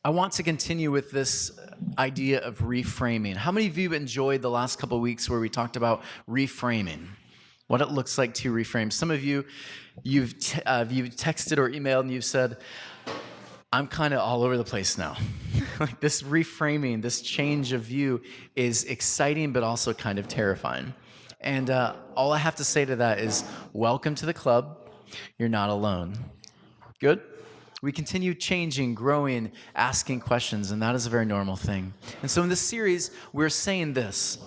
I want to continue with this idea of reframing. How many of you enjoyed the last couple of weeks where we talked about reframing? What it looks like to reframe. Some of you, you've texted or emailed and you've said, I'm kind of all over the place now. Like this reframing, this change of view is exciting, but also kind of terrifying. And all I have to say to that is, welcome to the club. You're not alone. Good? We continue changing, growing, asking questions, and that is a very normal thing. And so in this series, we're saying this.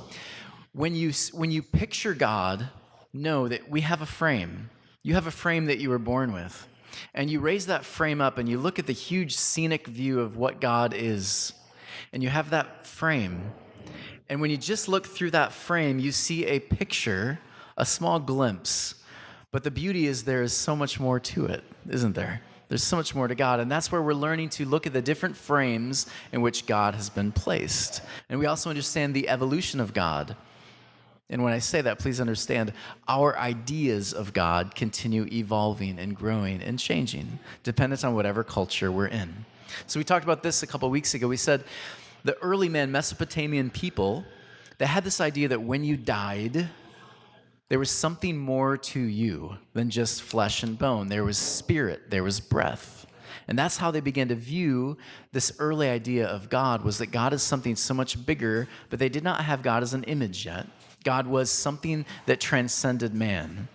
When you picture God, know that we have a frame. You have a frame that you were born with. And you raise that frame up and you look at the huge scenic view of what God is. And you have that frame. And when you just look through that frame, you see a picture, a small glimpse. But the beauty is there is so much more to it, isn't there? There's so much more to God. And that's where we're learning to look at the different frames in which God has been placed. And we also understand the evolution of God. And when I say that, please understand, our ideas of God continue evolving and growing and changing, dependent on whatever culture we're in. So we talked about this a couple weeks ago. We said the early man, Mesopotamian people, they had this idea that when you died, there was something more to you than just flesh and bone. There was spirit, there was breath. And that's how they began to view this early idea of God, was that God is something so much bigger, but they did not have God as an image yet. God was something that transcended man.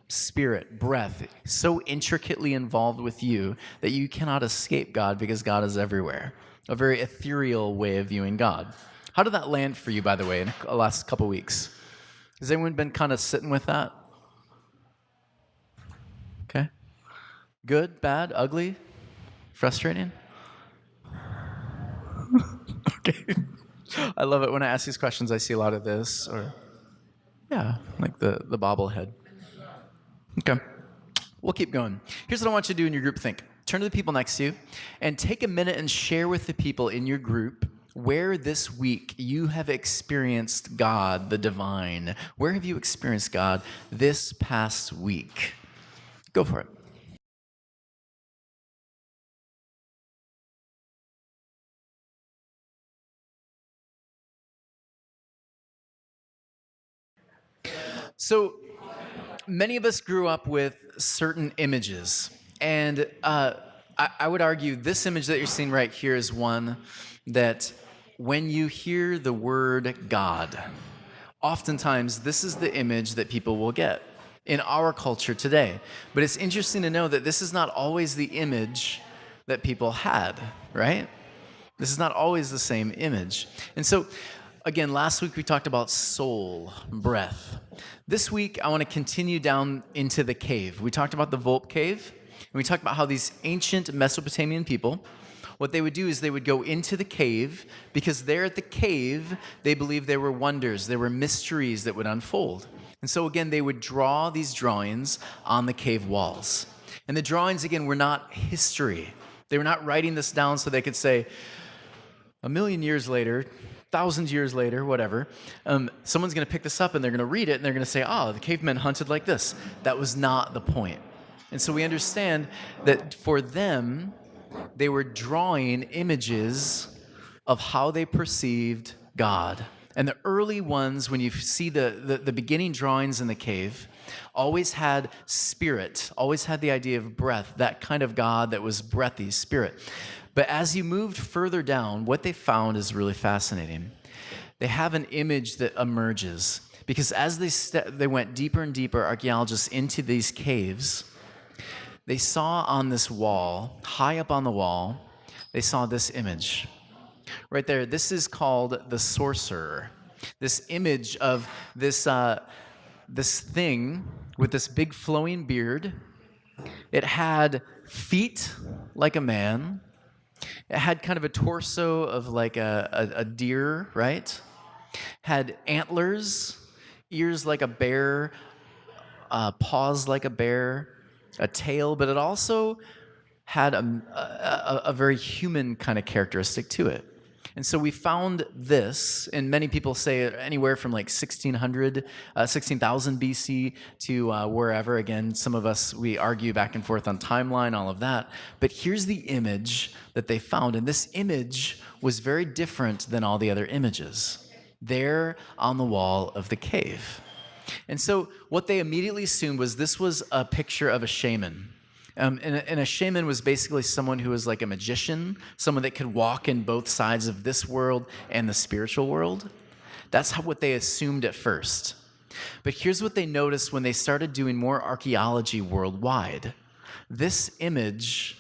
Spirit, breath, so intricately involved with you that you cannot escape God because God is everywhere. A very ethereal way of viewing God. How did that land for you, by the way, in the last couple weeks? Has anyone been kind of sitting with that? Okay. Good, bad, ugly, frustrating? Okay. I love it when I ask these questions. I see a lot of this, or yeah, like the bobblehead. Okay. We'll keep going. Here's what I want you to do in your group think. Turn to the people next to you and take a minute and share with the people in your group where this week you have experienced God, the divine. Where have you experienced God this past week? Go for it. So many of us grew up with certain images. And I would argue this image that you're seeing right here is one that when you hear the word God, oftentimes this is the image that people will get in our culture today. But it's interesting to know that this is not always the image that people had, right? This is not always the same image. And so, again, last week we talked about soul, breath. This week I want to continue down into the cave. We talked about the Volp cave, and we talked about how these ancient Mesopotamian people, what they would do is they would go into the cave because there at the cave, they believed there were wonders, there were mysteries that would unfold. And so again, they would draw these drawings on the cave walls. And the drawings, again, were not history. They were not writing this down so they could say, a million years later, thousands years later, whatever, someone's going to pick this up and they're going to read it and they're going to say, oh, the cavemen hunted like this. That was not the point. And so we understand that for them, they were drawing images of how they perceived God. And the early ones, when you see the beginning drawings in the cave, always had spirit, always had the idea of breath, that kind of God that was breathy, spirit. But as you moved further down, what they found is really fascinating. They have an image that emerges because as they went deeper and deeper, archaeologists, into these caves, they saw on this wall, high up on the wall, they saw this image. Right there, this is called the sorcerer. This image of this thing with this big flowing beard. It had feet like a man. It had kind of a torso of like a deer, right? Had antlers, ears like a bear, paws like a bear, a tail, but it also had a very human kind of characteristic to it. And so we found this, and many people say anywhere from like 16,000 BC to wherever. Again, some of us, we argue back and forth on timeline, all of that. But here's the image that they found, and this image was very different than all the other images there on the wall of the cave. And so what they immediately assumed was this was a picture of a shaman. And a shaman was basically someone who was like a magician, someone that could walk in both sides of this world and the spiritual world. That's what they assumed at first. But here's what they noticed when they started doing more archaeology worldwide. This image,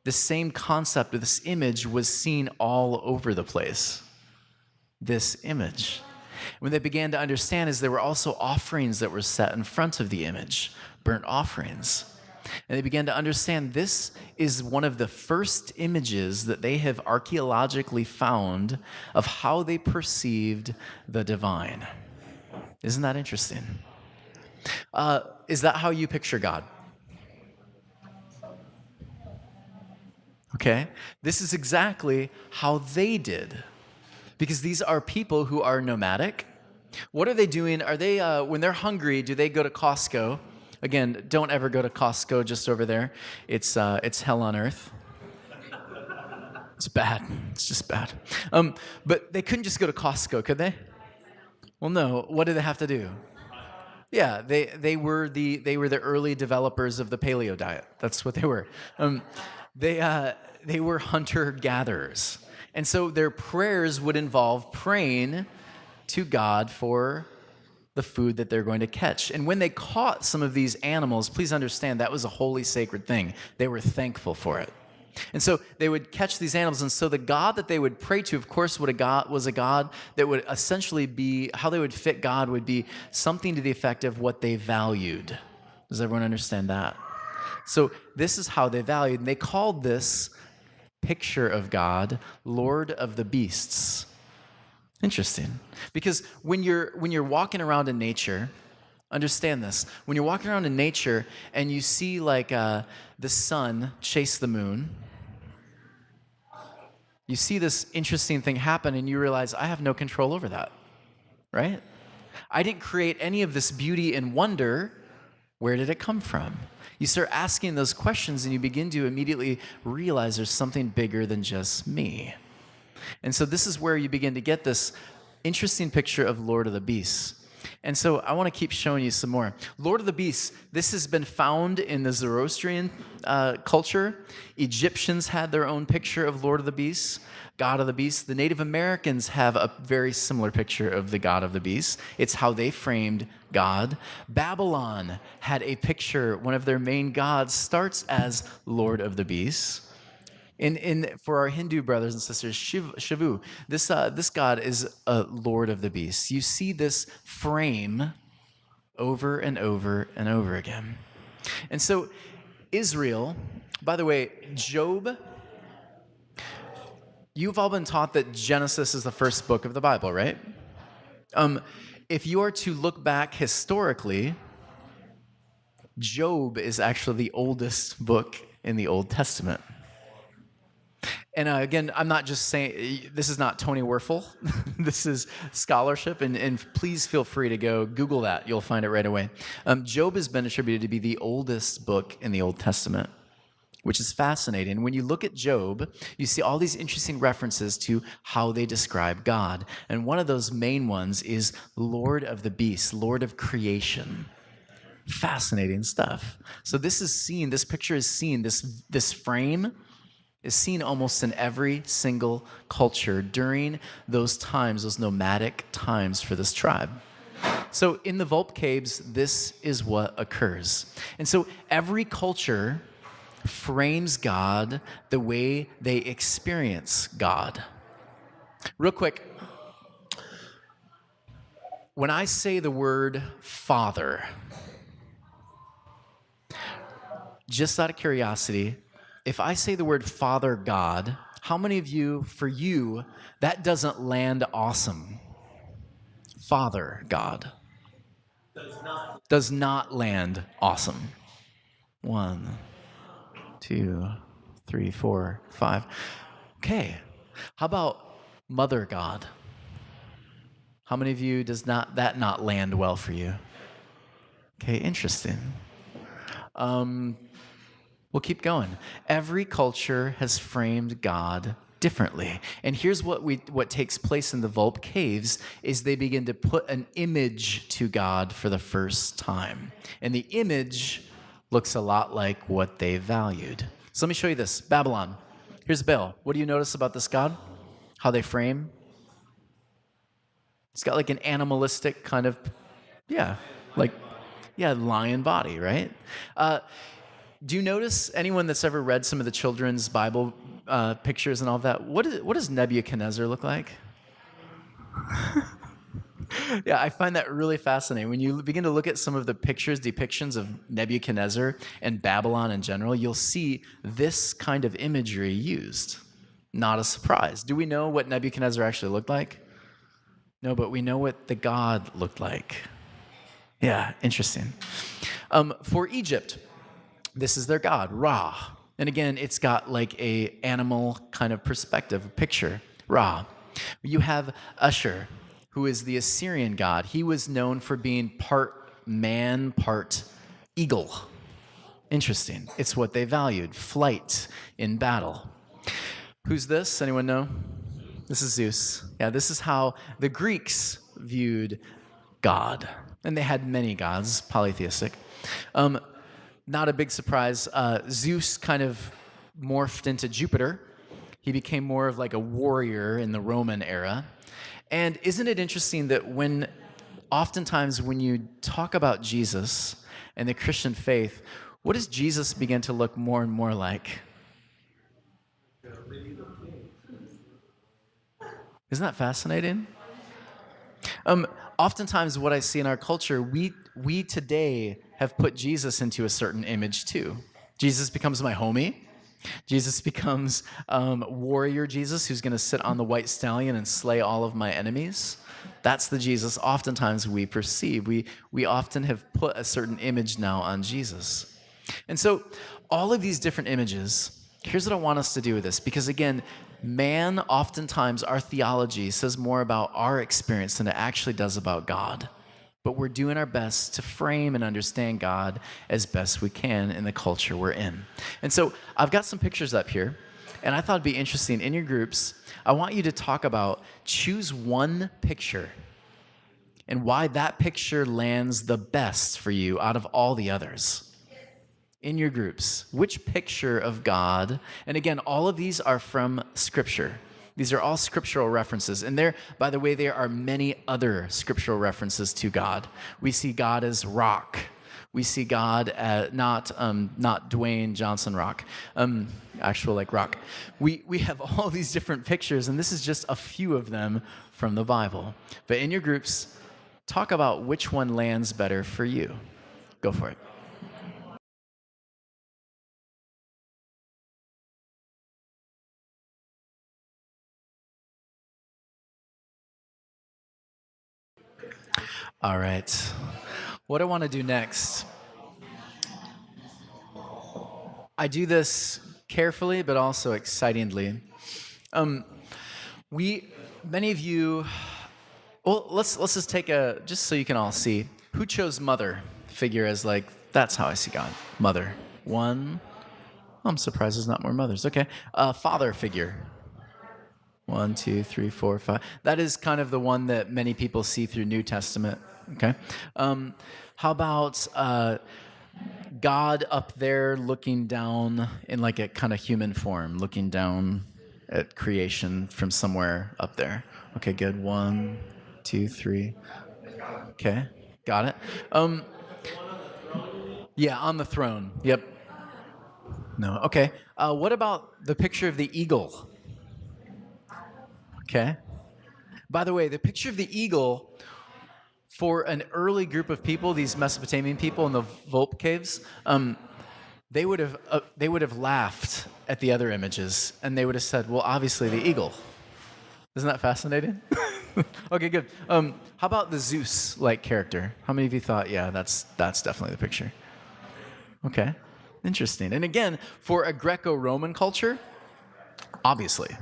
the same concept of this image was seen all over the place. This image. When they began to understand is there were also offerings that were set in front of the image, burnt offerings. And they began to understand this is one of the first images that they have archaeologically found of how they perceived the divine. Isn't that interesting? Is that how you picture God? Okay. This is exactly how they did. Because these are people who are nomadic. What are they doing? Are they, when they're hungry, do they go to Costco? Again, don't ever go to Costco just over there. It's hell on earth. It's bad. It's just bad. But they couldn't just go to Costco, could they? Well, no. What did they have to do? Yeah, they were the early developers of the paleo diet. That's what they were. They were hunter-gatherers. And so their prayers would involve praying to God for the food that they're going to catch. And when they caught some of these animals, please understand that was a holy, sacred thing. They were thankful for it. And so they would catch these animals. And so the God that they would pray to, of course, was a God that would essentially be, how they would fit God would be something to the effect of what they valued. Does everyone understand that? So this is how they valued. And they called this picture of God Lord of the Beasts. Interesting. Because when you're walking around in nature, understand this. When you're walking around in nature and you see like the sun chase the moon, you see this interesting thing happen and you realize, I have no control over that, right? I didn't create any of this beauty and wonder. Where did it come from? You start asking those questions and you begin to immediately realize there's something bigger than just me. And so this is where you begin to get this interesting picture of Lord of the Beasts. And so I want to keep showing you some more. Lord of the Beasts, this has been found in the Zoroastrian culture. Egyptians had their own picture of Lord of the Beasts, God of the Beasts. The Native Americans have a very similar picture of the God of the Beasts. It's how they framed God. Babylon had a picture, one of their main gods starts as Lord of the Beasts. For our Hindu brothers and sisters, Shivu, this god is a Lord of the Beasts. You see this frame over and over and over again. And so Israel, by the way, Job, you've all been taught that Genesis is the first book of the Bible, right? If you are to look back historically, Job is actually the oldest book in the Old Testament. And again, I'm not just saying, this is not Tony Werfel. This is scholarship, and please feel free to go Google that. You'll find it right away. Job has been attributed to be the oldest book in the Old Testament, which is fascinating. When you look at Job, you see all these interesting references to how they describe God. And one of those main ones is Lord of the Beasts, Lord of creation. Fascinating stuff. So this picture is seen, this frame is seen almost in every single culture during those times, those nomadic times for this tribe. So in the Volp Caves, this is what occurs. And so every culture frames God the way they experience God. Real quick, when I say the word Father, just out of curiosity, if I say the word Father God, how many of you, for you, that doesn't land awesome? Father God. Does not land awesome. 1, 2, 3, 4, 5. Okay. How about mother god. How many of you does that not land well for you? Okay, interesting. We'll keep going. Every culture has framed God differently. And here's what takes place in the Volp caves is they begin to put an image to God for the first time. And the image looks a lot like what they valued. So let me show you this. Babylon. Here's Baal. What do you notice about this God? How they frame? It's got like an animalistic kind of, yeah, like, yeah, lion body, right? Do you notice anyone that's ever read some of the children's Bible pictures and all of that? What does Nebuchadnezzar look like? Yeah, I find that really fascinating. When you begin to look at some of the pictures, depictions of Nebuchadnezzar and Babylon in general, you'll see this kind of imagery used. Not a surprise. Do we know what Nebuchadnezzar actually looked like? No, but we know what the god looked like. Yeah, interesting. For Egypt, this is their god, Ra. And again, it's got like a animal kind of perspective, a picture, Ra. You have Usher, who is the Assyrian god. He was known for being part man, part eagle. Interesting. It's what they valued, flight in battle. Who's this? Anyone know? This is Zeus. Yeah, this is how the Greeks viewed God. And they had many gods, polytheistic. Not a big surprise. Zeus kind of morphed into Jupiter. He became more of like a warrior in the Roman era. And isn't it interesting that oftentimes when you talk about Jesus and the Christian faith, what does Jesus begin to look more and more like? Isn't that fascinating? Oftentimes what I see in our culture, we today have put Jesus into a certain image too. Jesus becomes my homie. Jesus becomes warrior Jesus, who's going to sit on the white stallion and slay all of my enemies. That's the Jesus oftentimes we perceive. We often have put a certain image now on Jesus. And so all of these different images, here's what I want us to do with this. Because again, man, oftentimes our theology says more about our experience than it actually does about God. But we're doing our best to frame and understand God as best we can in the culture we're in. And so I've got some pictures up here, and I thought it'd be interesting in your groups. I want you to talk about, choose one picture and why that picture lands the best for you out of all the others. In your groups, which picture of God, and again, all of these are from Scripture. These are all scriptural references. And there, by the way, there are many other scriptural references to God. We see God as rock. We see God as not Dwayne Johnson rock, actual like rock. We have all these different pictures, and this is just a few of them from the Bible. But in your groups, talk about which one lands better for you. Go for it. All right. What I want to do next, I do this carefully but also excitingly. Many of you, well, let's just take just so you can all see, who chose mother figure as like, that's how I see God, mother. One, I'm surprised there's not more mothers. Okay. Father figure. 1, 2, 3, 4, 5. That is kind of the one that many people see through New Testament. Okay. How about God up there looking down in like a kind of human form, looking down at creation from somewhere up there? Okay, good. 1, 2, 3. Okay, got it. Yeah, on the throne. Yep. No. Okay. What about the picture of the eagle? Okay. By the way, the picture of the eagle, for an early group of people, these Mesopotamian people in the Volp caves, they would have laughed at the other images, and they would have said, "Well, obviously the eagle." Isn't that fascinating? Okay, good. How about the Zeus-like character? How many of you thought, yeah, that's definitely the picture? Okay, interesting. And again, for a Greco-Roman culture, obviously.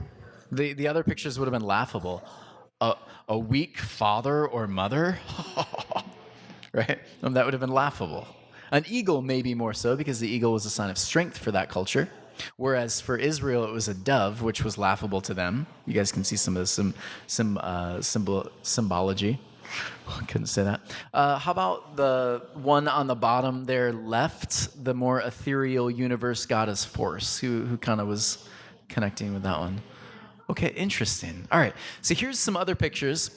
The other pictures would have been laughable. A weak father or mother, right? That would have been laughable. An eagle, maybe more so, because the eagle was a sign of strength for that culture. Whereas for Israel, it was a dove, which was laughable to them. You guys can see some of the symbology. I couldn't say that. How about the one on the bottom there left, the more ethereal universe goddess Force, who kind of was connecting with that one? Okay, interesting. All right, so here's some other pictures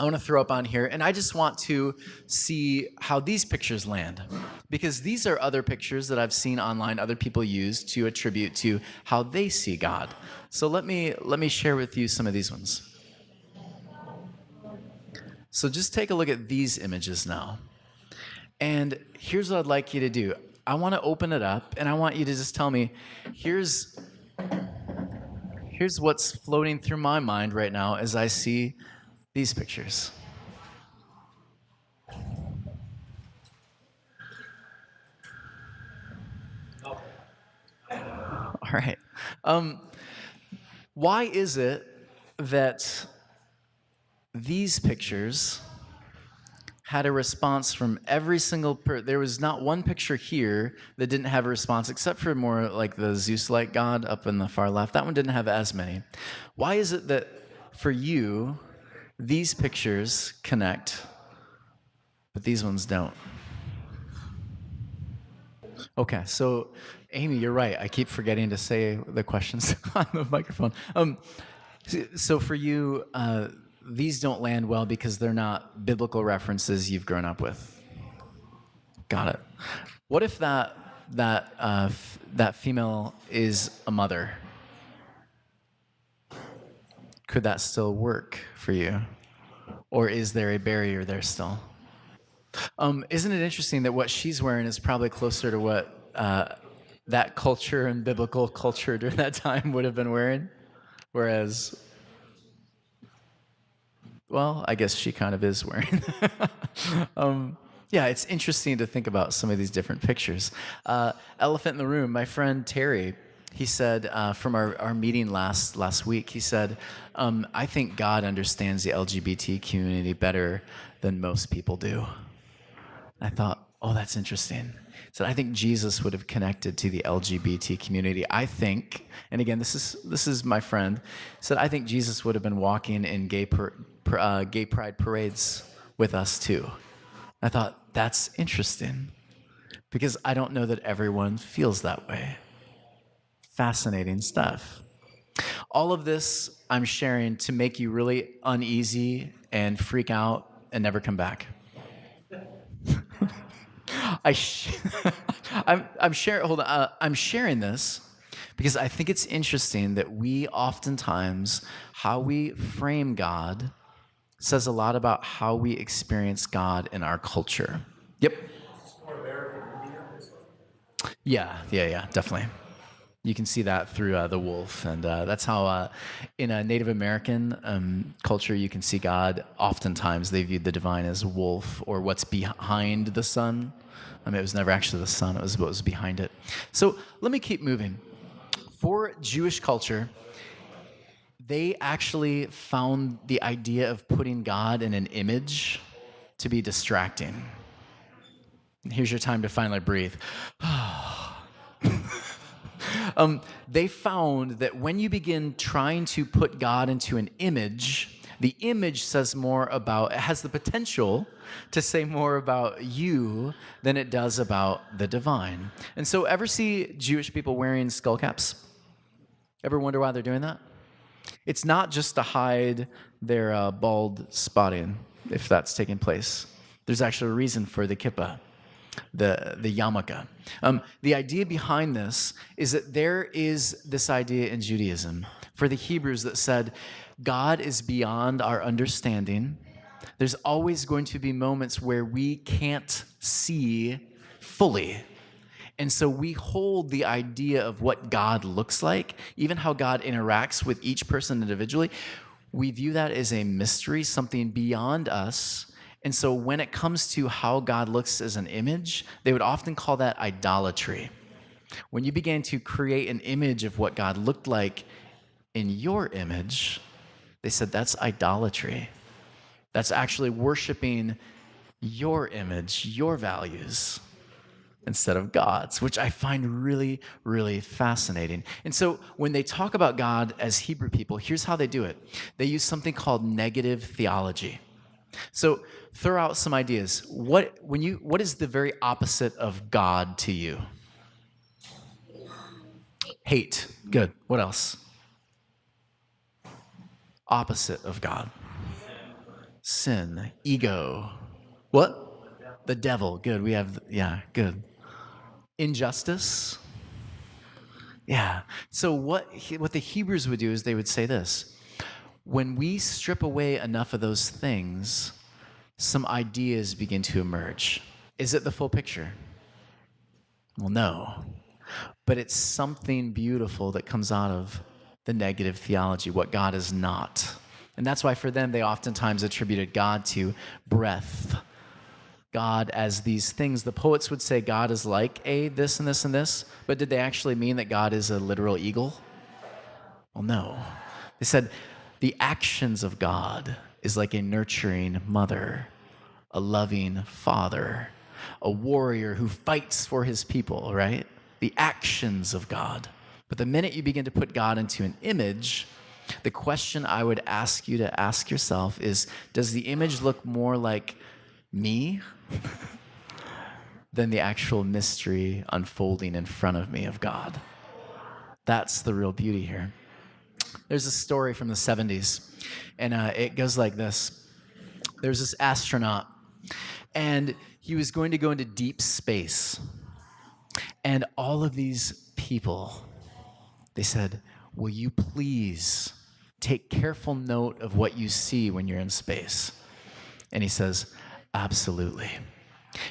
I want to throw up on here, and I just want to see how these pictures land, because these are other pictures that I've seen online other people use to attribute to how they see God. So let me share with you some of these ones. So just take a look at these images now. And here's what I'd like you to do. I want to open it up, and I want you to just tell me, here's what's floating through my mind right now as I see these pictures. All right. Why is it that these pictures had a response from every single there was not one picture here that didn't have a response, except for more like the Zeus-like god up in the far left. That one didn't have as many. Why is it that for you, these pictures connect, but these ones don't? Okay, so Amy, you're right. I keep forgetting to say the questions on the microphone. So for you, these don't land well because they're not biblical references you've grown up with. Got it. What if that female is a mother? Could that still work for you, or is there a barrier there still? Isn't it interesting that what she's wearing is probably closer to what that culture and biblical culture during that time would have been wearing? Whereas, well, I guess she kind of is wearing. Yeah, it's interesting to think about some of these different pictures. Elephant in the room, my friend Terry, he said from our meeting last week, he said, I think God understands the LGBT community better than most people do. I thought, oh, that's interesting. So I think Jesus would have connected to the LGBT community. I think, and again, this is my friend, said I think Jesus would have been walking in gay pride parades with us too. I thought, that's interesting, because I don't know that everyone feels that way. Fascinating stuff. All of this I'm sharing to make you really uneasy and freak out and never come back. I'm sharing. Hold on. I'm sharing this because I think it's interesting that we oftentimes, how we frame God says a lot about how we experience God in our culture. Yep. Yeah, definitely. You can see that through the wolf, and that's how in a Native American culture you can see God. Oftentimes they viewed the divine as a wolf, or what's behind the sun. I mean, it was never actually the sun, it was what was behind it. So let me keep moving. For Jewish culture, they actually found the idea of putting God in an image to be distracting. Here's your time to finally breathe. They found that when you begin trying to put God into an image, the image says more about, it has the potential to say more about you than it does about the divine. And so, ever see Jewish people wearing skull caps? Ever wonder why they're doing that? It's not just to hide their bald spotting, if that's taking place. There's actually a reason for the kippah, the yarmulke. The idea behind this is that there is this idea in Judaism for the Hebrews that said, God is beyond our understanding. There's always going to be moments where we can't see fully. And so we hold the idea of what God looks like, even how God interacts with each person individually. We view that as a mystery, something beyond us. And so when it comes to how God looks as an image, they would often call that idolatry. When you began to create an image of what God looked like in your image, they said that's idolatry. That's actually worshiping your image, your values, instead of God's, which I find really, really fascinating. And so when they talk about God as Hebrew people, here's how they do it. They use something called negative theology. So throw out some ideas. What is the very opposite of God to you? Hate. Good. What else? Opposite of God. Sin. Ego. What? The devil. Good. We have, yeah, good. Injustice. Yeah. So what the Hebrews would do is they would say this. When we strip away enough of those things, some ideas begin to emerge. Is it the full picture? Well, no. But it's something beautiful that comes out of the negative theology, what God is not. And that's why for them, they oftentimes attributed God to breath, God as these things. The poets would say God is like a this and this and this, but did they actually mean that God is a literal eagle? Well, no. They said the actions of God is like a nurturing mother, a loving father, a warrior who fights for his people, right? The actions of God. But the minute you begin to put God into an image, the question I would ask you to ask yourself is, does the image look more like me than the actual mystery unfolding in front of me of God? That's the real beauty here. There's a story from the 70s, and it goes like this. There's this astronaut, and he was going to go into deep space. And all of these people, they said, will you please take careful note of what you see when you're in space? And he says, absolutely.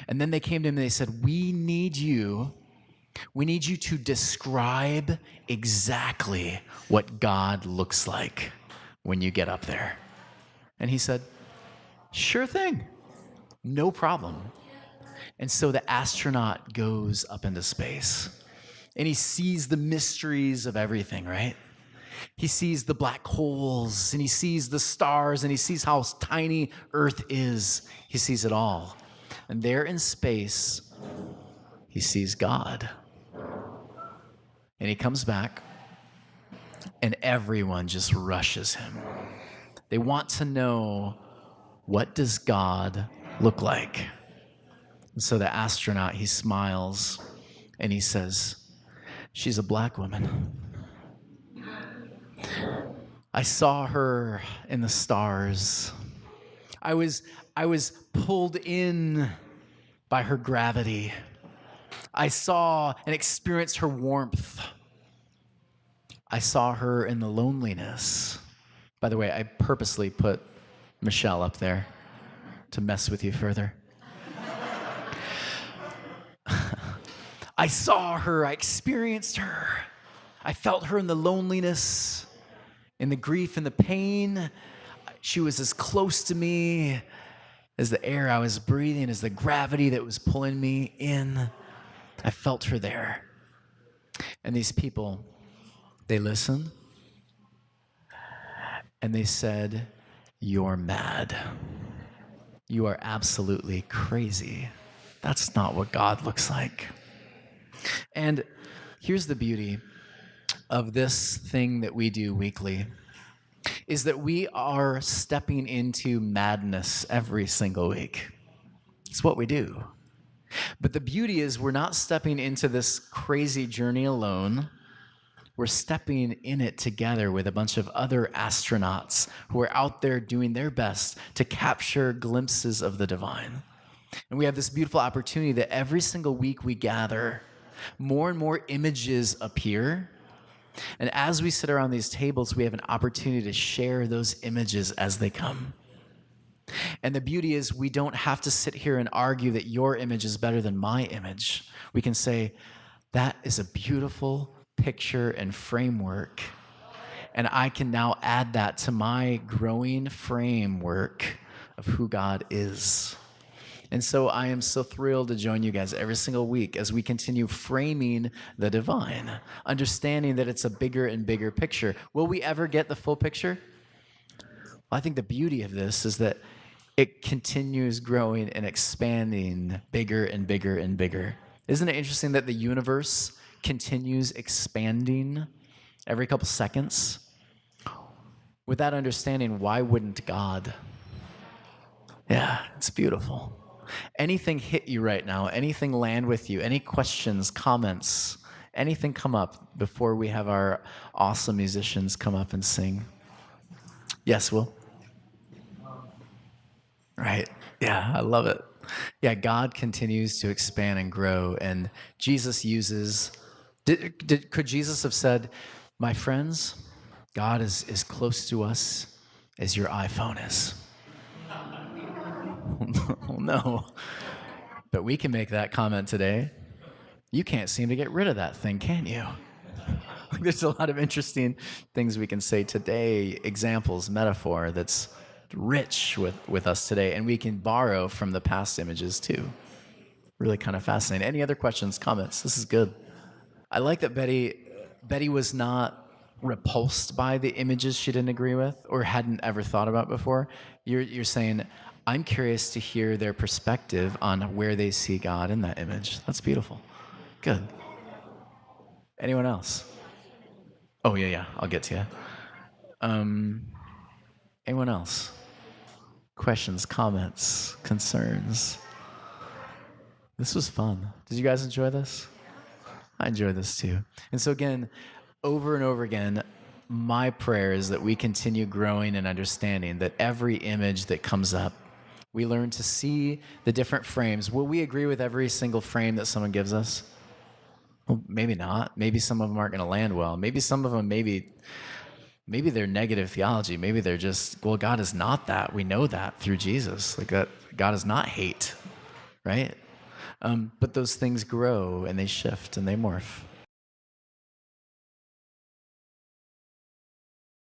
And then they came to him and they said, we need you to describe exactly what God looks like when you get up there. And he said, sure thing, no problem. And so the astronaut goes up into space and he sees the mysteries of everything, right? He sees the black holes and he sees the stars and he sees how tiny Earth is. He sees it all. And there in space, he sees God. And he comes back and everyone just rushes him. They want to know, what does God look like? And so the astronaut, he smiles and he says, she's a black woman. I saw her in the stars. I was pulled in by her gravity. I saw and experienced her warmth. I saw her in the loneliness. By the way, I purposely put Michelle up there to mess with you further. I saw her, I experienced her. I felt her in the loneliness, in the grief and the pain. She was as close to me as the air I was breathing, as the gravity that was pulling me in. I felt her there. And these people, they listened and they said, you're mad. You are absolutely crazy. That's not what God looks like. And here's the beauty of this thing that we do weekly, is that we are stepping into madness every single week. It's what we do. But the beauty is we're not stepping into this crazy journey alone. We're stepping in it together with a bunch of other astronauts who are out there doing their best to capture glimpses of the divine. And we have this beautiful opportunity that every single week we gather, more and more images appear. And as we sit around these tables, we have an opportunity to share those images as they come. And the beauty is we don't have to sit here and argue that your image is better than my image. We can say, that is a beautiful picture and framework. And I can now add that to my growing framework of who God is. And so I am so thrilled to join you guys every single week as we continue framing the divine, understanding that it's a bigger and bigger picture. Will we ever get the full picture? Well, I think the beauty of this is that it continues growing and expanding bigger and bigger and bigger. Isn't it interesting that the universe continues expanding every couple seconds? With that understanding, why wouldn't God? Yeah, it's beautiful. Anything hit you right now? Anything land with you? Any questions, comments? Anything come up before we have our awesome musicians come up and sing? Yes, Will? Right. Yeah, I love it. Yeah, God continues to expand and grow, and Jesus uses. Could Jesus have said, "My friends, God is as close to us as your iPhone is"? Oh, no. But we can make that comment today. You can't seem to get rid of that thing, can you? There's a lot of interesting things we can say today, examples, metaphor that's rich with us today, and we can borrow from the past images too. Really kind of fascinating. Any other questions, comments? This is good. I like that Betty was not repulsed by the images she didn't agree with or hadn't ever thought about before. You're saying, I'm curious to hear their perspective on where they see God in that image. That's beautiful. Good. Anyone else? Oh, yeah. I'll get to you. Anyone else? Questions, comments, concerns? This was fun. Did you guys enjoy this? I enjoyed this too. And so again, over and over again, my prayer is that we continue growing and understanding that every image that comes up, we learn to see the different frames. Will we agree with every single frame that someone gives us? Well, maybe not. Maybe some of them aren't going to land well. Maybe some of them, maybe they're negative theology. Maybe they're just, well, God is not that. We know that through Jesus. Like that, God is not hate, right? But those things grow and they shift and they morph.